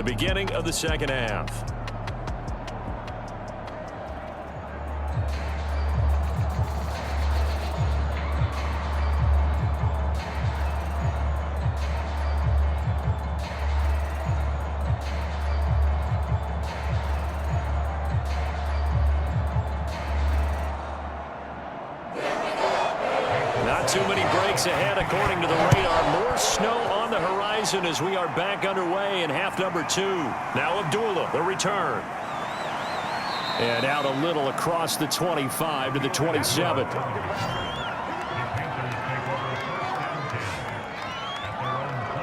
The beginning of the second half. Not too many breaks ahead according to the radar. More snow on the horizon as we are back underway in half number 2. Now Abdullah, the return. And out a little across the 25 to the 27.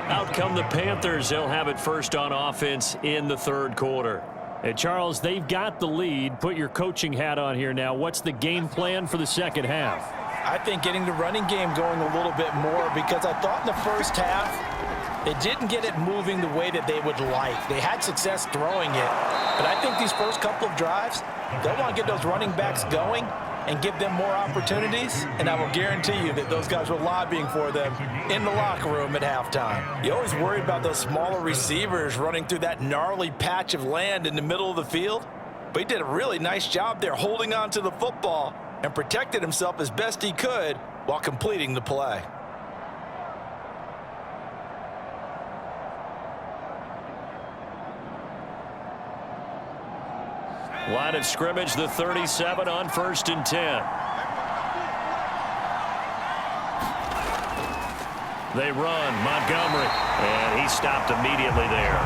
Out come the Panthers. They'll have it first on offense in the third quarter. And Charles, they've got the lead. Put your coaching hat on here now. What's the game plan for the second half? I think getting the running game going a little bit more, because I thought in the first half they didn't get it moving the way that they would like. They had success throwing it, but I think these first couple of drives, they'll want to get those running backs going and give them more opportunities, and I will guarantee you that those guys were lobbying for them in the locker room at halftime. You always worry about those smaller receivers running through that gnarly patch of land in the middle of the field, but he did a really nice job there holding on to the football and protected himself as best he could while completing the play. Line of scrimmage, the 37 on 1st and 10. They run, Montgomery, and he stopped immediately there.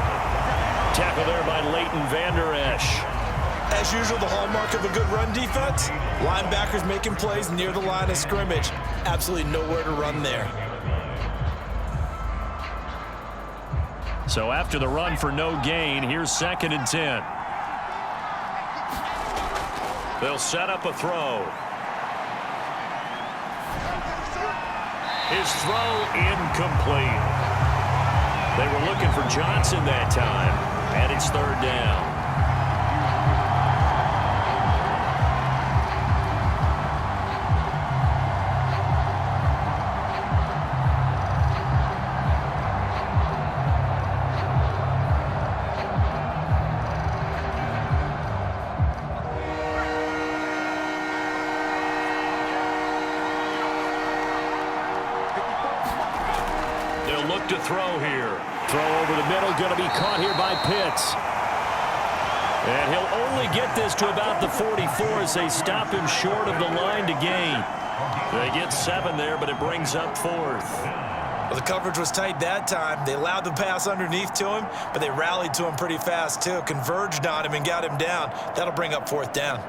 Tackle there by Leighton Vander Esch. As usual, the hallmark of a good run defense, linebackers making plays near the line of scrimmage. Absolutely nowhere to run there. So after the run for no gain, here's 2nd and 10. They'll set up a throw. His throw incomplete. They were looking for Johnson that time, and it's 3rd down. Look to throw here. Throw over the middle, going to be caught here by Pitts. And he'll only get this to about the 44 as they stop him short of the line to gain. They get 7 there, but it brings up 4th. Well, the coverage was tight that time. They allowed the pass underneath to him, but they rallied to him pretty fast too. Converged on him and got him down. That'll bring up 4th down.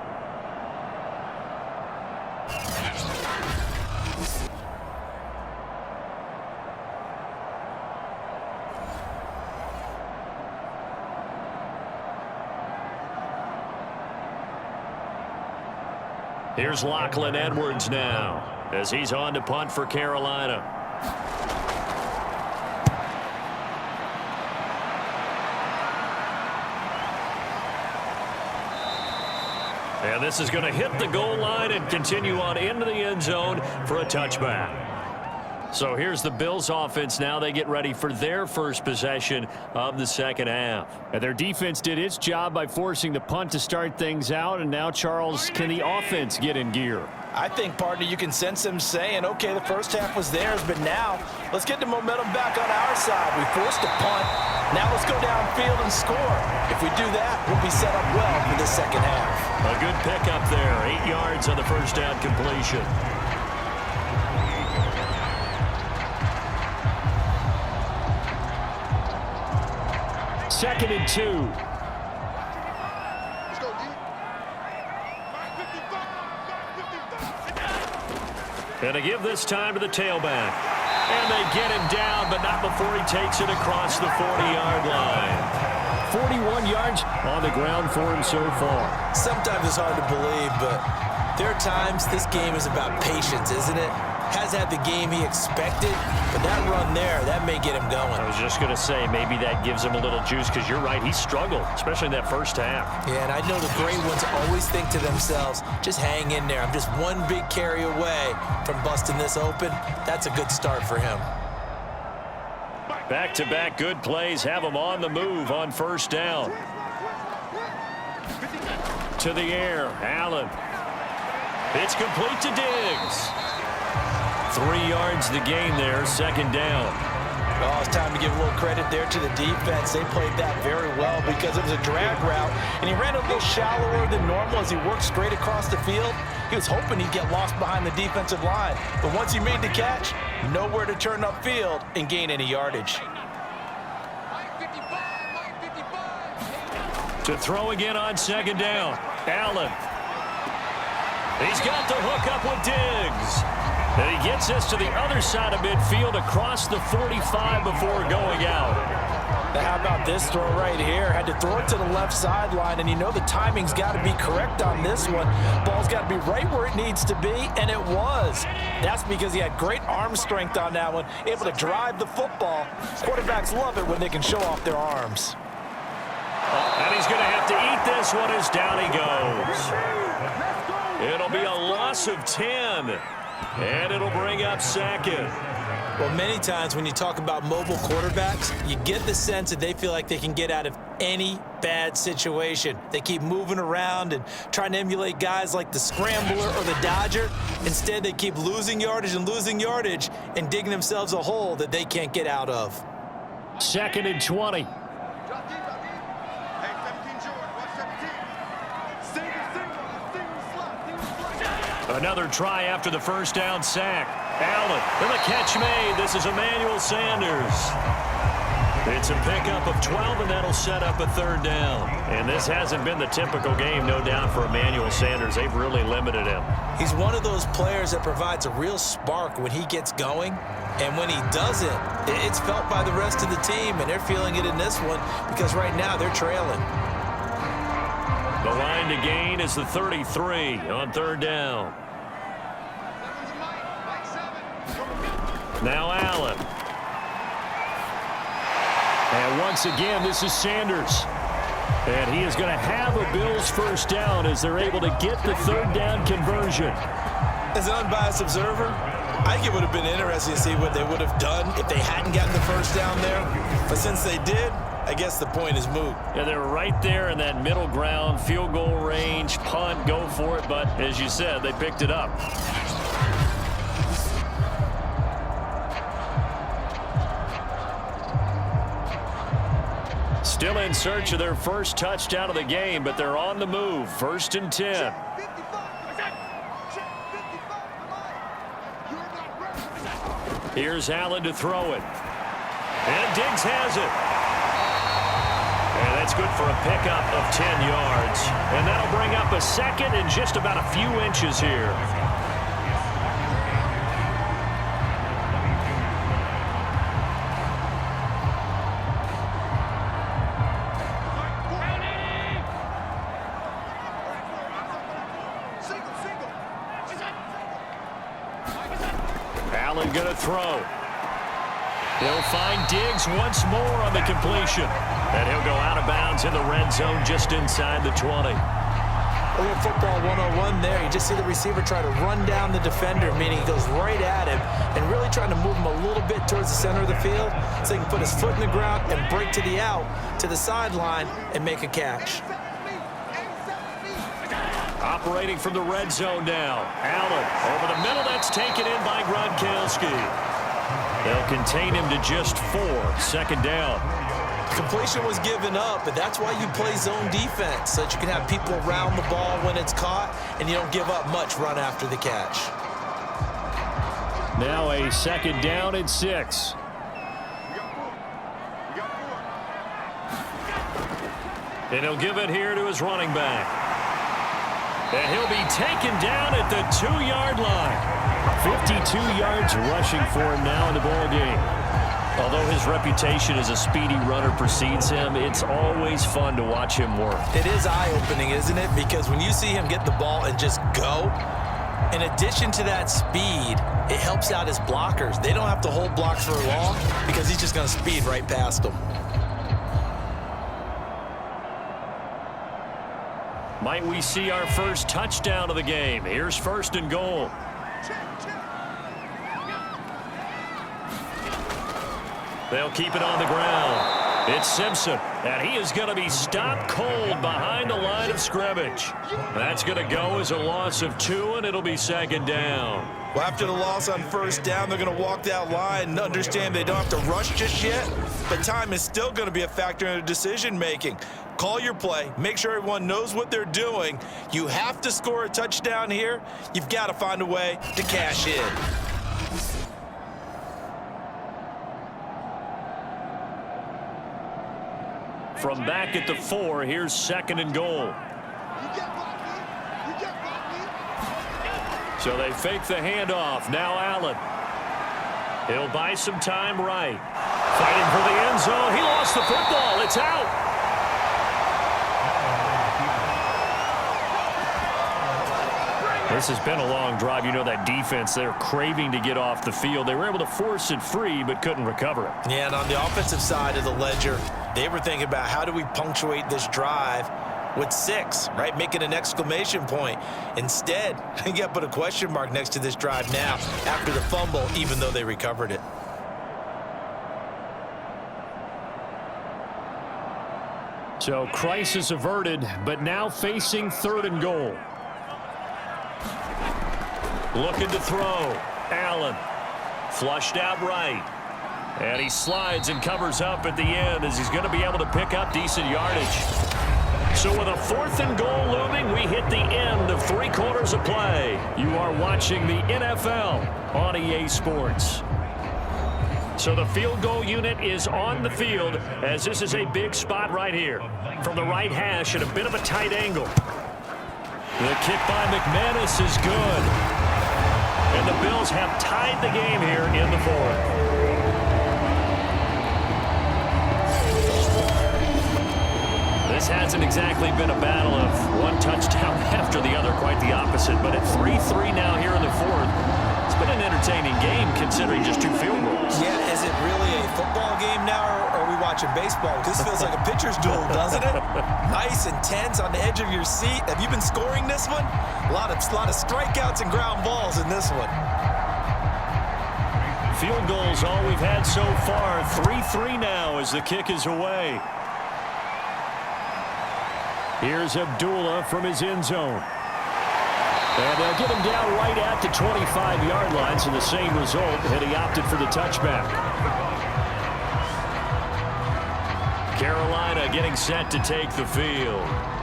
Here's Lachlan Edwards now as he's on to punt for Carolina. And this is going to hit the goal line and continue on into the end zone for a touchback. So here's the Bills offense now. They get ready for their first possession of the second half. And their defense did its job by forcing the punt to start things out. And now, Charles, can the offense get in gear? I think, partner, you can sense them saying, okay, the first half was theirs, but now let's get the momentum back on our side. We forced a punt. Now let's go downfield and score. If we do that, we'll be set up well for the second half. A good pickup there. 8 yards on the first down completion. Second and 2. And they give this time to the tailback. And they get him down, but not before he takes it across the 40-yard line. 41 yards on the ground for him so far. Sometimes it's hard to believe, but there are times this game is about patience, isn't it? Has had the game he expected, but that run there, that may get him going. I was just going to say, maybe that gives him a little juice, because you're right, he struggled, especially in that first half. Yeah, and I know the great ones always think to themselves, just hang in there. I'm just one big carry away from busting this open. That's a good start for him. Back-to-back good plays have them on the move on first down. To the air, Allen. It's complete to Diggs. 3 yards the gain there, second down. Oh, it's time to give a little credit there to the defense. They played that very well because it was a drag route, and he ran a little shallower than normal as he worked straight across the field. He was hoping he'd get lost behind the defensive line, but once he made the catch, nowhere to turn upfield and gain any yardage. To throw again on second down, Allen. He's got the hook up with Diggs. And he gets us to the other side of midfield across the 45 before going out. Now how about this throw right here? Had to throw it to the left sideline, and you know the timing's got to be correct on this one. Ball's got to be right where it needs to be, and it was. That's because he had great arm strength on that one, able to drive the football. Quarterbacks love it when they can show off their arms. And he's going to have to eat this one as down he goes. It'll be a loss of 10. And it'll bring up second. Well, many times when you talk about mobile quarterbacks, you get the sense that they feel like they can get out of any bad situation. They keep moving around and trying to emulate guys like the Scrambler or the Dodger. Instead, they keep losing yardage and digging themselves a hole that they can't get out of. 2nd and 20. Another try after the first down sack. Allen, and the catch made. This is Emmanuel Sanders. It's a pickup of 12, and that'll set up a third down. And this hasn't been the typical game, no doubt, for Emmanuel Sanders. They've really limited him. He's one of those players that provides a real spark when he gets going. And when he doesn't, it's felt by the rest of the team, and they're feeling it in this one because right now they're trailing. The line to gain is the 33 on third down. Now Allen. And once again, this is Sanders. And he is going to have a Bills first down as they're able to get the third down conversion. As an unbiased observer, I think it would have been interesting to see what they would have done if they hadn't gotten the first down there. But since they did, I guess the point is moot. Yeah, they're right there in that middle ground, field goal range, punt, go for it. But as you said, they picked it up. Still in search of their first touchdown of the game, but they're on the move. 1st and 10. Here's Allen to throw it. And Diggs has it. And that's good for a pickup of 10 yards. And that'll bring up a second and just about a few inches here. Allen going to throw. He'll find Diggs once more on the completion. And he'll go out of bounds in the red zone just inside the 20. A little football 101 there. You just see the receiver try to run down the defender, meaning he goes right at him and really trying to move him a little bit towards the center of the field so he can put his foot in the ground and break to the out, to the sideline, and make a catch. Operating from the red zone now. Allen over the middle. That's taken in by Gronkowski. They'll contain him to just 4. 2nd down. Completion was given up, but that's why you play zone defense, so that you can have people around the ball when it's caught, and you don't give up much run after the catch. Now a 2nd down and 6. And he'll give it here to his running back. And he'll be taken down at the 2-yard line. 52 yards rushing for him now in the ball game. Although his reputation as a speedy runner precedes him, it's always fun to watch him work. It is eye-opening, isn't it? Because when you see him get the ball and just go, in addition to that speed, it helps out his blockers. They don't have to hold blocks for long because he's just going to speed right past them. Might we see our first touchdown of the game? Here's 1st and goal. They'll keep it on the ground. It's Simpson, and he is going to be stopped cold behind the line of scrimmage. That's going to go as a loss of 2, and it'll be 2nd down. Well, after the loss on 1st down, they're going to walk that line and understand they don't have to rush just yet, but time is still going to be a factor in the decision-making. Call your play. Make sure everyone knows what they're doing. You have to score a touchdown here. You've got to find a way to cash in. From back at the 4, here's 2nd and goal. So they fake the handoff. Now Allen. He'll buy some time right. Fighting for the end zone. He lost the football. It's out. This has been a long drive. You know that defense, they're craving to get off the field. They were able to force it free but couldn't recover it. Yeah, and on the offensive side of the ledger, they were thinking about how do we punctuate this drive with 6, right? Making an exclamation point. Instead, you got to put a question mark next to this drive now after the fumble, even though they recovered it. So crisis averted, but now facing 3rd and goal. Looking to throw. Allen. Flushed out right. And he slides and covers up at the end as he's going to be able to pick up decent yardage. So with a 4th and goal looming, we hit the end of 3 quarters of play. You are watching the NFL on EA Sports. So the field goal unit is on the field as this is a big spot right here. From the right hash at a bit of a tight angle. The kick by McManus is good. And the Bills have tied the game here in the 4th. This hasn't exactly been a battle of one touchdown after the other, quite the opposite. But at 3-3 now here in the 4th, it's been an entertaining game considering just 2 field goals. Yeah, is it really a football game now, or are we watching baseball? This feels like a pitcher's duel, doesn't it? Nice and tense on the edge of your seat. Have you been scoring this one? A lot of strikeouts and ground balls in this one. Field goals all we've had so far. 3-3 now as the kick is away. Here's Abdullah from his end zone. And they'll get him down right at the 25-yard line, so the same result had he opted for the touchback. Carolina getting set to take the field.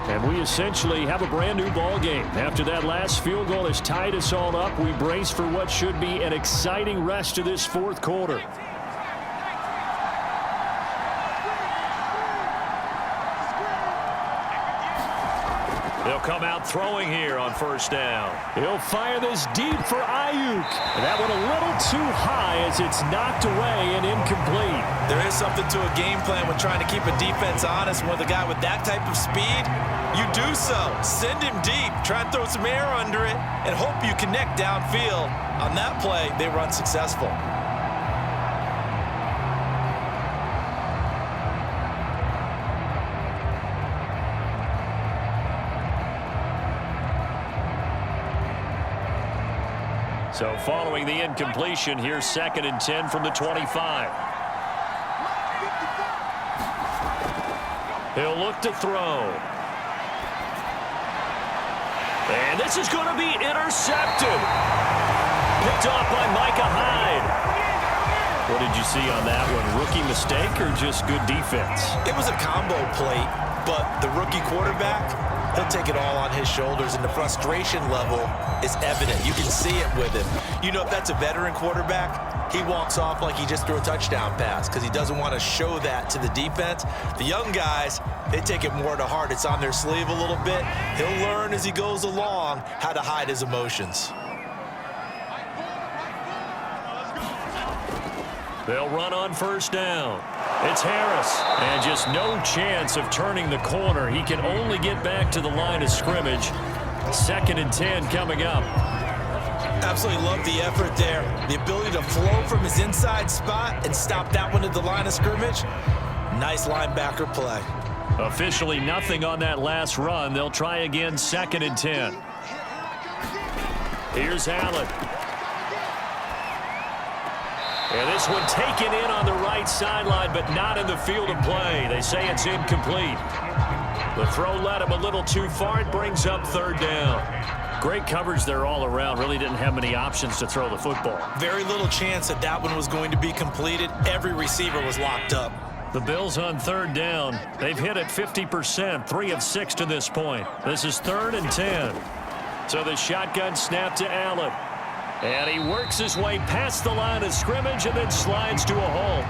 And we essentially have a brand-new ball game. After that last field goal has tied us all up, we brace for what should be an exciting rest of this 4th quarter. They'll come out throwing here on 1st down. He'll fire this deep for Ayuk. And that one a little too high as it's knocked away and incomplete. There is something to a game plan when trying to keep a defense honest. With a guy with that type of speed, you do so. Send him deep. Try and throw some air under it and hope you connect downfield. On that play, they were unsuccessful. So following the incompletion, here's 2nd and 10 from the 25. He'll look to throw. And this is going to be intercepted. Picked off by Micah Hyde. What did you see on that one? Rookie mistake or just good defense? It was a combo plate, but the rookie quarterback, he'll take it all on his shoulders, and the frustration level is evident. You can see it with him. You know, if that's a veteran quarterback, he walks off like he just threw a touchdown pass because he doesn't want to show that to the defense. The young guys, they take it more to heart. It's on their sleeve a little bit. He'll learn as he goes along how to hide his emotions. They'll run on 1st down. It's Harris, and just no chance of turning the corner. He can only get back to the line of scrimmage. 2nd and 10 coming up. Absolutely love the effort there. The ability to flow from his inside spot and stop that one at the line of scrimmage. Nice linebacker play. Officially nothing on that last run. They'll try again, 2nd and 10. Here's Allen. And this one taken in on the right sideline, but not in the field of play. They say it's incomplete. The throw led him a little too far. It brings up third down. Great coverage there all around. Really didn't have many options to throw the football. Very little chance that that one was going to be completed. Every receiver was locked up. The Bills on third down. They've hit it 50%, 3 of 6 to this point. This is 3rd and 10. So the shotgun snap to Allen. And he works his way past the line of scrimmage and then slides to a halt.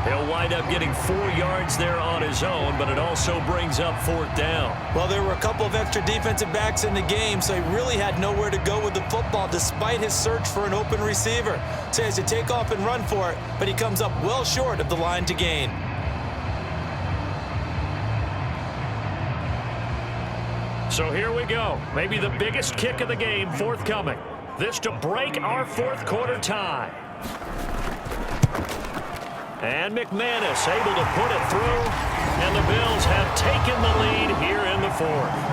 He'll wind up getting 4 yards there on his own, but it also brings up 4th down. Well, there were a couple of extra defensive backs in the game, so he really had nowhere to go with the football despite his search for an open receiver. So he has to take off and run for it, but he comes up well short of the line to gain. So here we go. Maybe the biggest kick of the game forthcoming. This to break our 4th quarter tie. And McManus able to put it through. And the Bills have taken the lead here in the 4th.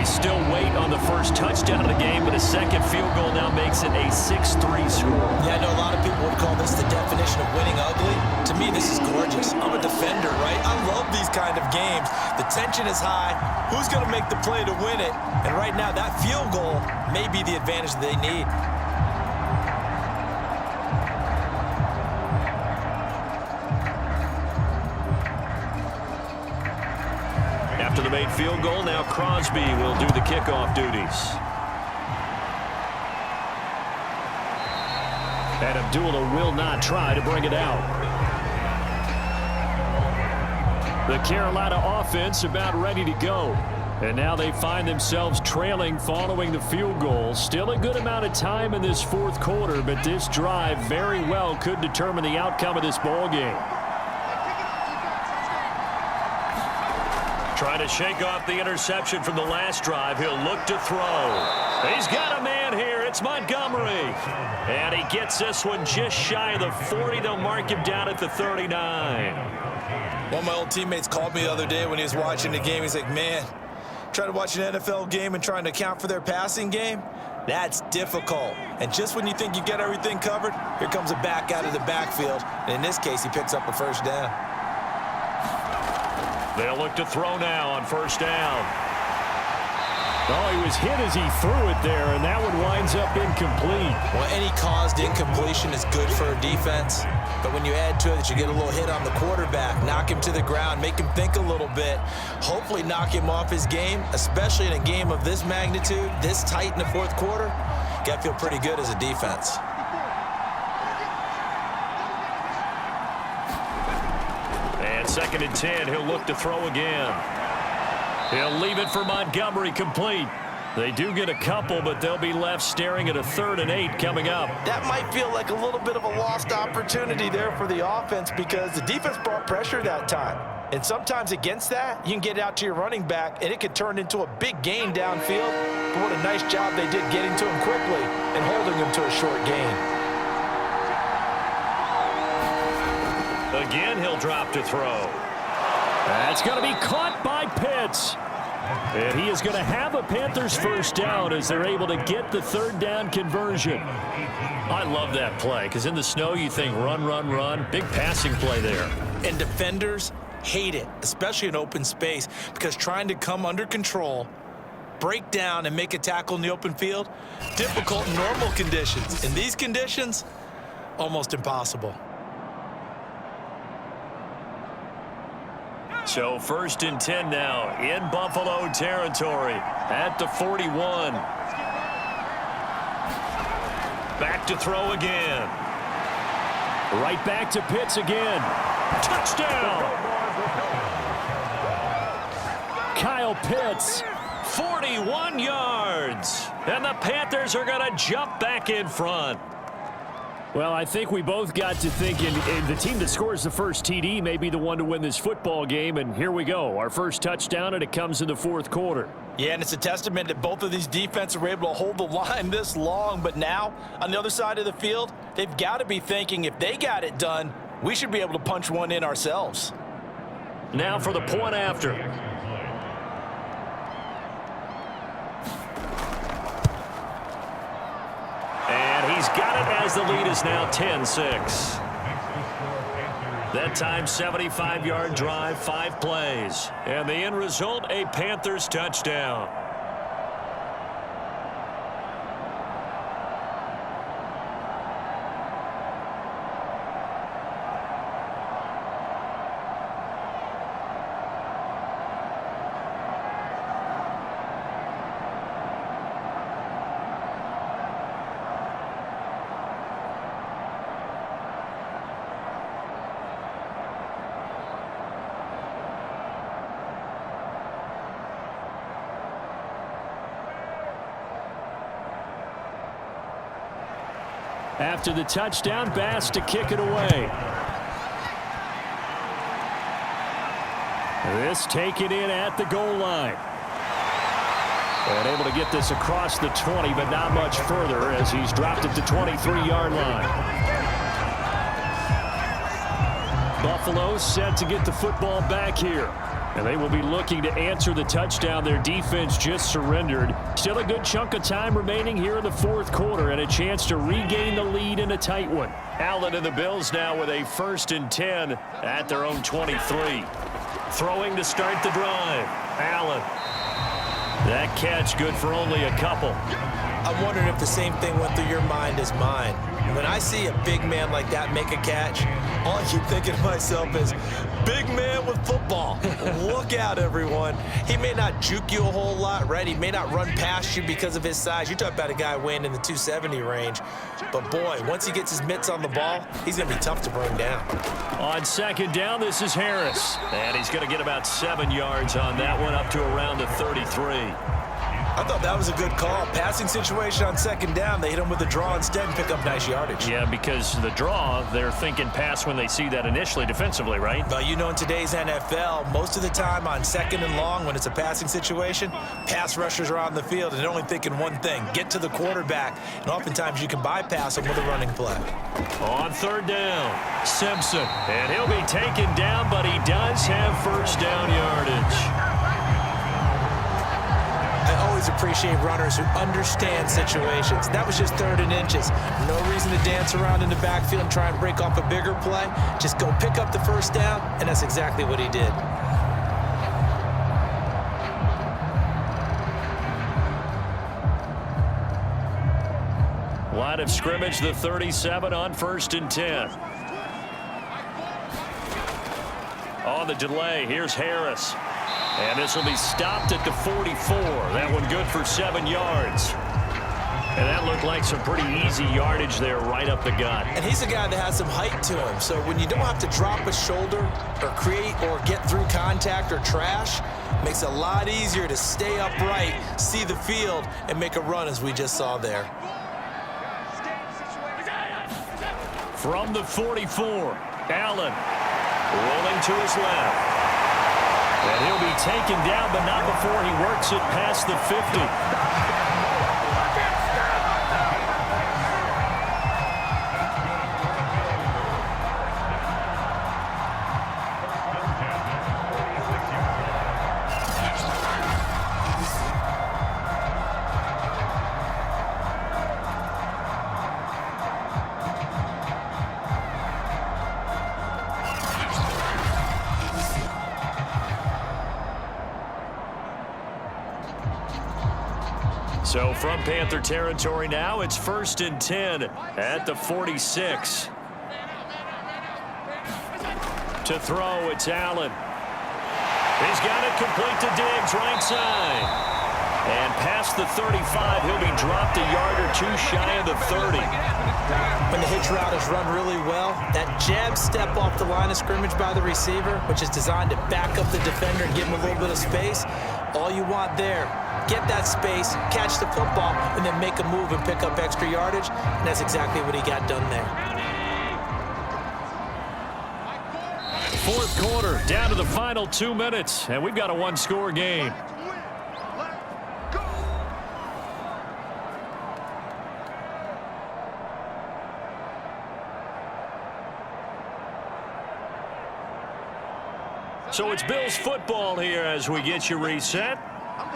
Still wait on the first touchdown of the game, but a second field goal now makes it a 6-3 score. Yeah, I know a lot of people would call this the definition of winning ugly. To me, this is gorgeous. I'm a defender, right? I love these kind of games. The tension is high. Who's going to make the play to win it? And right now, that field goal may be the advantage that they need. After the made field goal, now Crosby will do the kickoff duties. And Abdullah will not try to bring it out. The Carolina offense about ready to go. And now they find themselves trailing following the field goal. Still a good amount of time in this 4th quarter, but this drive very well could determine the outcome of this ball game. Trying to shake off the interception from the last drive. He'll look to throw. He's got a man here. It's Montgomery. And he gets this one just shy of the 40. They'll mark him down at the 39. One of my old teammates called me the other day when he was watching the game. He's like, man, trying to watch an NFL game and trying to account for their passing game, that's difficult. And just when you think you get everything covered, here comes a back out of the backfield. And in this case, he picks up a first down. They'll look to throw now on first down. Oh, he was hit as he threw it there, and that one winds up incomplete. Well, any caused incompletion is good for a defense. But when you add to it that you get a little hit on the quarterback, knock him to the ground, make him think a little bit, hopefully knock him off his game, especially in a game of this magnitude, this tight in the 4th quarter, you got to feel pretty good as a defense. And 2nd and 10, he'll look to throw again. He'll leave it for Montgomery, complete. They do get a couple, but they'll be left staring at a 3rd and 8 coming up. That might feel like a little bit of a lost opportunity there for the offense because the defense brought pressure that time. And sometimes against that, you can get out to your running back, and it could turn into a big gain downfield. But what a nice job they did getting to him quickly and holding him to a short gain. Again, he'll drop to throw. That's going to be caught by Pitts. And he is going to have a Panthers first down as they're able to get the 3rd down conversion. I love that play because in the snow you think run, run, run. Big passing play there. And defenders hate it, especially in open space, because trying to come under control, break down, and make a tackle in the open field, difficult in normal conditions. In these conditions, almost impossible. So 1st and 10 now in Buffalo territory at the 41. Back to throw again. Right back to Pitts again. Touchdown! Kyle Pitts, 41 yards. And the Panthers are going to jump back in front. Well, I think we both got to thinking the team that scores the first TD may be the one to win this football game, and here we go. Our first touchdown, and it comes in the 4th quarter. Yeah, and it's a testament that both of these defenses were able to hold the line this long, but now, on the other side of the field, they've got to be thinking if they got it done, we should be able to punch one in ourselves. Now for the point after. he's got it as the lead is now 10-6. That time, 75-yard drive, 5 plays. And the end result, a Panthers touchdown. After the touchdown, Bass to kick it away. This taken in at the goal line. And able to get this across the 20, but not much further as he's dropped it to 23-yard line. Buffalo set to get the football back here. And they will be looking to answer the touchdown their defense just surrendered. Still a good chunk of time remaining here in the fourth quarter and a chance to regain the lead in a tight one. Allen and the Bills now with a 1st and 10 at their own 23. Throwing to start the drive. Allen. That catch good for only a couple. I'm wondering if the same thing went through your mind as mine. When I see a big man like that make a catch, all I keep thinking to myself is, big man with football. Look out, everyone. He may not juke you a whole lot, right? He may not run past you because of his size. You talk about a guy weighing in the 270 range. But, boy, once he gets his mitts on the ball, he's going to be tough to bring down. On 2nd down, this is Harris. And he's going to get about 7 yards on that one, up to around the 33. I thought that was a good call. Passing situation on 2nd down. They hit him with the draw instead and pick up nice yardage. Yeah, because the draw, they're thinking pass when they see that initially defensively, right? Well, you know, in today's NFL, most of the time on 2nd and long, when it's a passing situation, pass rushers are on the field and they're only thinking one thing, get to the quarterback. And oftentimes you can bypass them with a running play. On 3rd down, Simpson. And he'll be taken down, but he does have 1st down yardage. I always appreciate runners who understand situations. That was just 3rd and inches. No reason to dance around in the backfield and try and break off a bigger play. Just go pick up the 1st down, and that's exactly what he did. Line of scrimmage, the 37 on 1st and 10. On the delay, here's Harris. And this will be stopped at the 44. That one good for 7 yards. And that looked like some pretty easy yardage there right up the gut. And he's a guy that has some height to him. So when you don't have to drop a shoulder or create or get through contact or trash, makes it a lot easier to stay upright, see the field, and make a run as we just saw there. From the 44, Allen rolling to his left. And he'll be taken down, but not before he works it past the 50. So from Panther territory now, it's 1st and 10 at the 46. To throw, it's Allen. He's got it complete to Diggs, right side. And past the 35, he'll be dropped a yard or two shy of the 30. When the hitch route is run really well, that jab step off the line of scrimmage by the receiver, which is designed to back up the defender and give him a little bit of space, all you want there, get that space, catch the football, and then make a move and pick up extra yardage, and that's exactly what he got done there. Fourth quarter, down to the final 2 minutes, and we've got a one-score game. So it's Bills football here as we get you reset.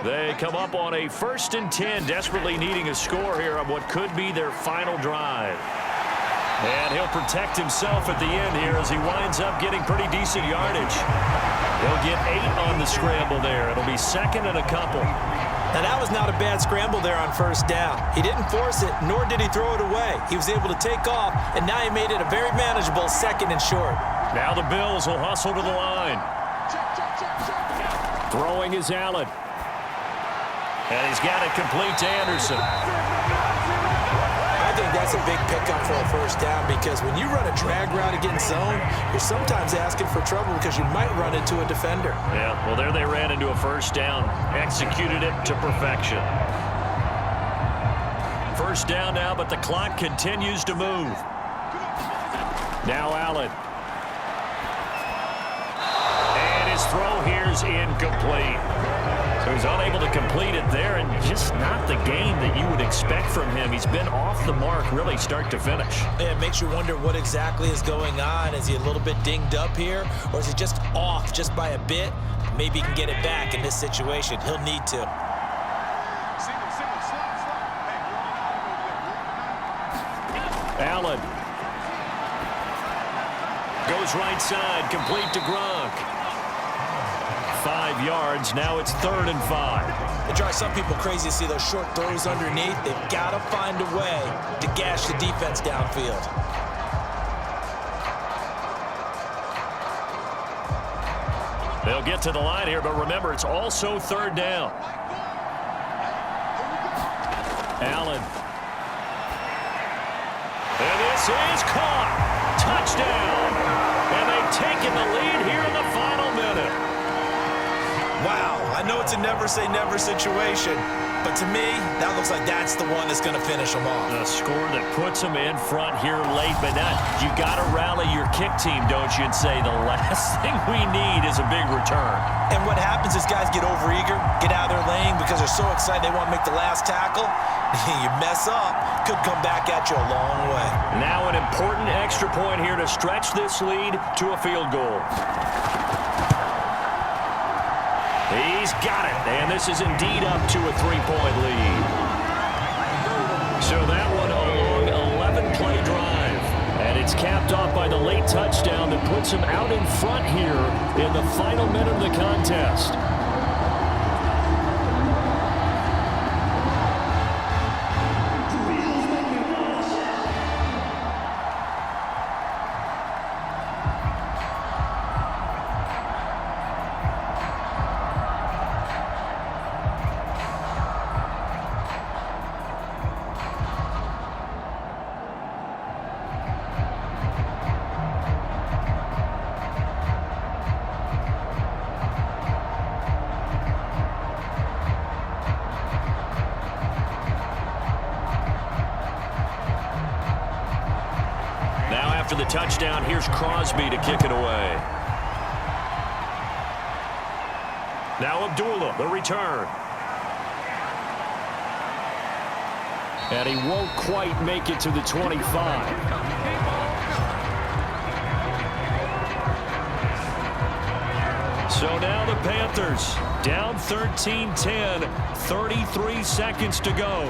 They come up on a 1st and 10, desperately needing a score here on what could be their final drive. And he'll protect himself at the end here as he winds up getting pretty decent yardage. He'll get 8 on the scramble there. It'll be 2nd and a couple. Now, that was not a bad scramble there on 1st down. He didn't force it, nor did he throw it away. He was able to take off, and now he made it a very manageable 2nd and short. Now the Bills will hustle to the line. Throwing is Allen. And he's got it complete to Anderson. I think that's a big pickup for a 1st down because when you run a drag route against zone, you're sometimes asking for trouble because you might run into a defender. Yeah, well, there they ran into a 1st down. Executed it to perfection. 1st down now, but the clock continues to move. Now Allen. And his throw here's incomplete. So he's unable to complete it there, and just not the game that you would expect from him. He's been off the mark really start to finish. Yeah, it makes you wonder what exactly is going on. Is he a little bit dinged up here, or is he just off just by a bit? Maybe he can get it back in this situation. He'll need to. Allen. Goes right side, complete to Gronk. 5 yards. Now it's 3rd and 5. It drives some people crazy to see those short throws underneath. They've got to find a way to gash the defense downfield. They'll get to the line here, but remember, it's also 3rd down. Allen. And this is caught. Touchdown. And they've taken the lead here in the final minute. Wow, I know it's a never-say-never situation, but to me, that looks like that's the one that's going to finish them off. A score that puts them in front here late, but you got to rally your kick team, don't you, and say the last thing we need is a big return. And what happens is guys get overeager, get out of their lane because they're so excited they want to make the last tackle. You mess up, could come back at you a long way. Now an important extra point here to stretch this lead to a field goal. He's got it, and this is indeed up to a 3-point lead. So that one a long 11-play drive, and it's capped off by the late touchdown that puts him out in front here in the final minute of the contest. After the touchdown, here's Crosby to kick it away. Now Abdullah, the return. And he won't quite make it to the 25. So now the Panthers down 13-10, 33 seconds to go.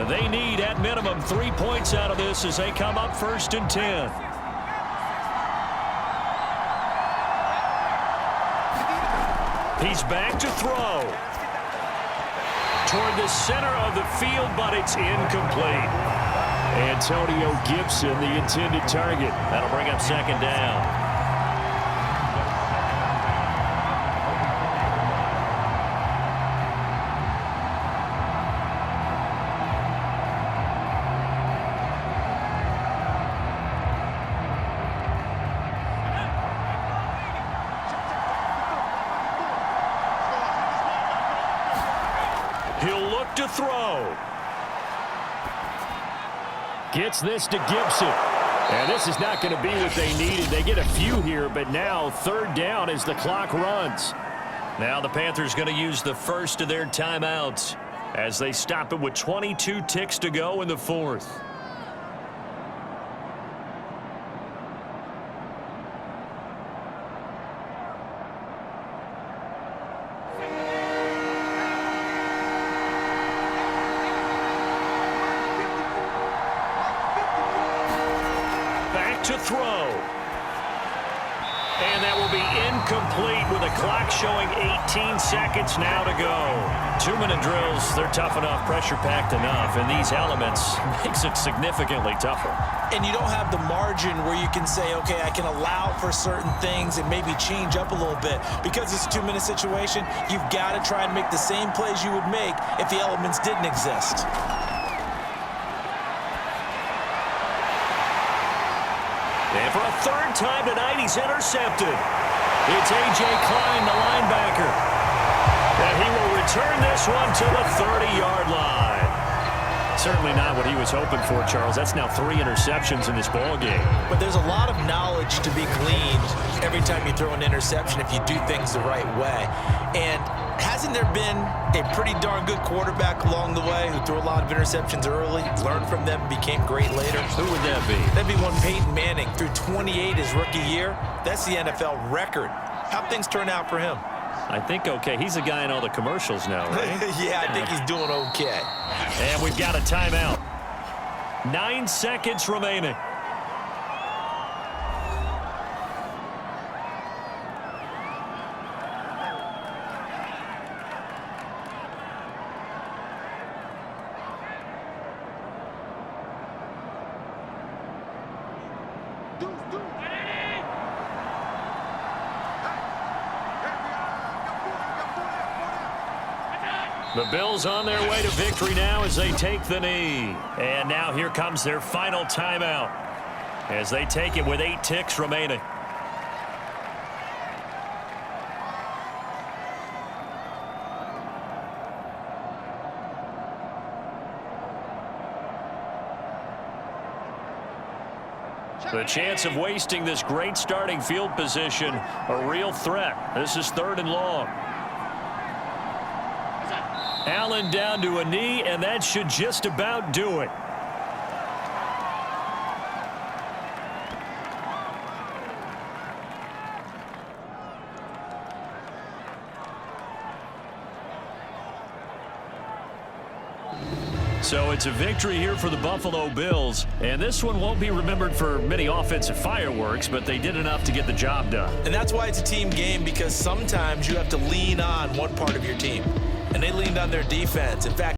They need, at minimum, 3 points out of this as they come up 1st and 10. He's back to throw. Toward the center of the field, but it's incomplete. Antonio Gibson, the intended target. That'll bring up 2nd down. He'll look to throw. Gets this to Gibson. And this is not going to be what they needed. They get a few here, but now 3rd down as the clock runs. Now the Panthers going to use the first of their timeouts as they stop it with 22 ticks to go in the 4th. throw. And that will be incomplete with a clock showing 18 seconds now to go. 2-minute drills, they're tough enough, pressure-packed enough, and these elements makes it significantly tougher. And you don't have the margin where you can say, okay, I can allow for certain things and maybe change up a little bit. Because it's a 2-minute situation, you've got to try and make the same plays you would make if the elements didn't exist. And for a third time tonight, he's intercepted. It's A.J. Klein, the linebacker. And he will return this one to the 30-yard line. Certainly not what he was hoping for, Charles. That's now 3 interceptions in this ball game. But there's a lot of knowledge to be gleaned every time you throw an interception if you do things the right way. And hasn't there been a pretty darn good quarterback along the way who threw a lot of interceptions early, learned from them, became great later? Who would that be? That'd be one Peyton Manning. Threw 28 his rookie year. That's the NFL record. How'd things turn out for him? I think okay. He's a guy in all the commercials now, right? Yeah, I think he's doing okay. And we've got a timeout. 9 seconds remaining. The Bills on their way to victory now as they take the knee. And now here comes their final timeout as they take it with 8 ticks remaining. The chance of wasting this great starting field position, a real threat. This is 3rd and long. Allen down to a knee, and that should just about do it. So it's a victory here for the Buffalo Bills, and this one won't be remembered for many offensive fireworks, but they did enough to get the job done. And that's why it's a team game, because sometimes you have to lean on one part of your team. And they leaned on their defense. In fact,